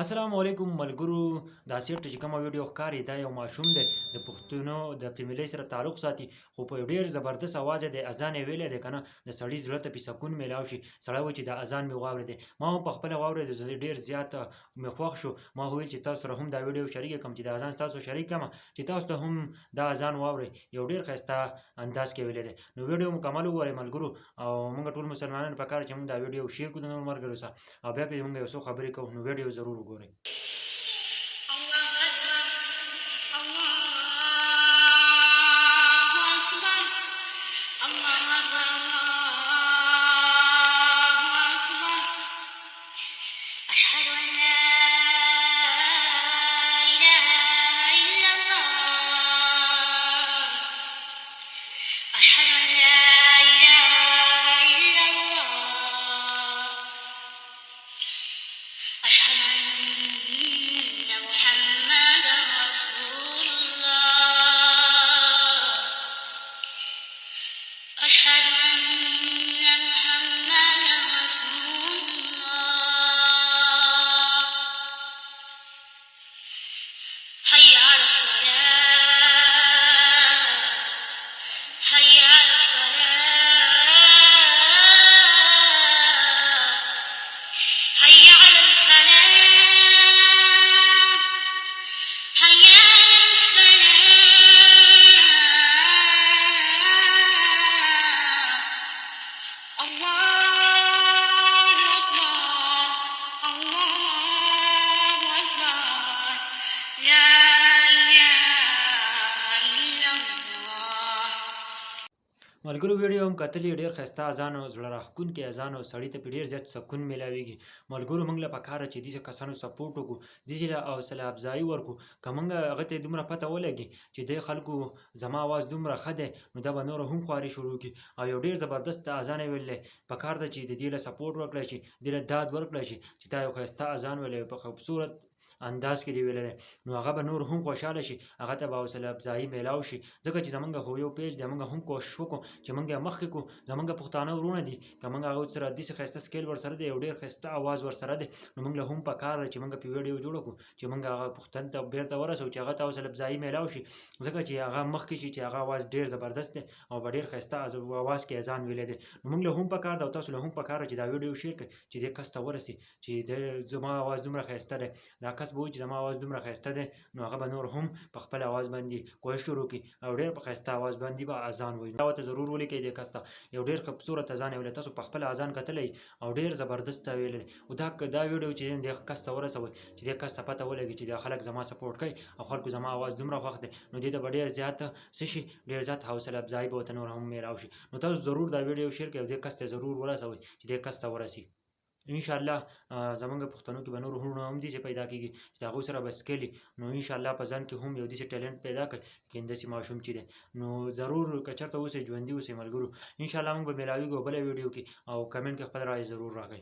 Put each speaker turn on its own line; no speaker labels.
السلام علیکم ملګرو. دا سیټ چې کومه ویډیو ښکاري دا یو ماشوم دی د پښتنو د فیملی سره تعلق ساتي، خو په ډیر زبردست اواز د اذان یې ویلی دی کنه د سړي زړه ته پې سکون میلاو شي. سړی وایي چې دا اذان مې واورېدی، ما هم په خپله واورېد، ډېر زیات مې خوښ شو. ما وویل چې تاسو سره هم دا ویډیو شریک کړم چې دا اذان ستاسو شریک کړم چې تاسو ته هم دا اذان واورئ. یو ډېر ښایسته انداز کې ویلی دی. نو ویډیو مکمل وګورئ ملګرو، او موږ ټول مسلمانان پکار چې موږ دا ویډیو شیر کړو د نورو ملګرو سره، او بیا پې موږ یو څو خبرې کوو. نو ویډیو ضرور وګورئ.
أشهد أن لا إله إلا الله أشهد أن لا إله إلا الله أشهد أن محمدا رسول الله أشهد أن محمدا رسول الله حي على الصلاة حي على الصلاة حي على الفلاح حي على الفلاح الله أكبر الله أكبر لا إله إلا الله.
ملګرو ویډیو هم کتلې، ډېر ښایسته اذان او زړه راښکونکی اذان او سړي ته پې ډېر زیات سکون میلاویږي. ملګرو موږ له پکاره چې داسې کسانو سپورټ وکړو، داسې له حوصله افزایي ورکړو. که موږ هغه ته دومره پته ولګي چې دې خلکو زما اواز دومره ښه دی، نو دا به نور هم خواري شروع کړي. او یو ډېر زبردست اذان یې ویلی، پکار ده چې د دې له سپورټ وکړی شي، دې له داد وکړی شي چې دا یو ښایسته اذان ویلی، په خوبصورت انداز کې دی ویلی دی. نو هغه به نور هم خوشحاله شي، هغه ته به حوصله افزایي میلاو شي. ځکه چې زمونږ خو یو پیج دی، موږ هم کوشش وکړو چې موږ یې مخکې کړو. زمونږ پښتانه ورونه دي، که موږ هغوی سره داسې ښایسته سکیل ورسره دی، یو ډېر ښایسته اواز ورسره دی، نو موږ له هم پکار ده چې موږ پې ویډیو جوړه کړو چې موږ هغه پښتون ته بېرته ورسوو چې هغه ته حوصله افزایي میلاو شي. ځکه چې هغه مخکې شي چې هغه اواز ډېر زبردست دی او په ډېر ښایسته اواز کې اذان ویلی دی. نو موږ له هم پکار ده او تاسو له هم پکار ده چې دا ویډیو شیر کړئ چې دې کس ته ورسي چې زما اواز دومره ښایسته دی. دا کس به وایي چې زما اواز دومره ښایسته دی، نو هغه به نور هم په خپل اواز باندې کوشش شروع کړي او ډېر په ښایسته اواز باندې به اذان ووایي. دا ورته ضرور ولیکئ دې کس ته. یو ډېر خوبصورت اذان یې ویلی، تاسو په خپله اذان کتلی او ډېر زبردست ویلی دی. او دا ویډیو چې دی دې کس ته ورسوئ چې دې کس ته پته ولګي چې دا خلک زما سپورټ کوي او خلکو زما اواز دومره خوښ دی، نو دې ته به ډېر زیات څه شي، ډېر زیات حوصله افزایي به ورته نور هم میلاو شي. نو تاسو ضرور دا ویډیو شیر کړئ او دې کس ته ضرور ورسوئ چې دې کس ته ورسي. انشاءالله زمونږ پښتنو کې به نور وروڼه هم داسې پیدا کېږي چې د هغوی سره به سکلي، نو انشاءالله په ځان کې هم یو داسې ټیلنټ پیدا کړئ لکه داسې ماشوم چې دی. نو ضرور که چېرته اوسئ ژوندي اوسئ ملګرو، انشاءالله موږ به میلاویږو بله ویډیو کې، او کمنټ کې خپل رایې ضرور راکړئ.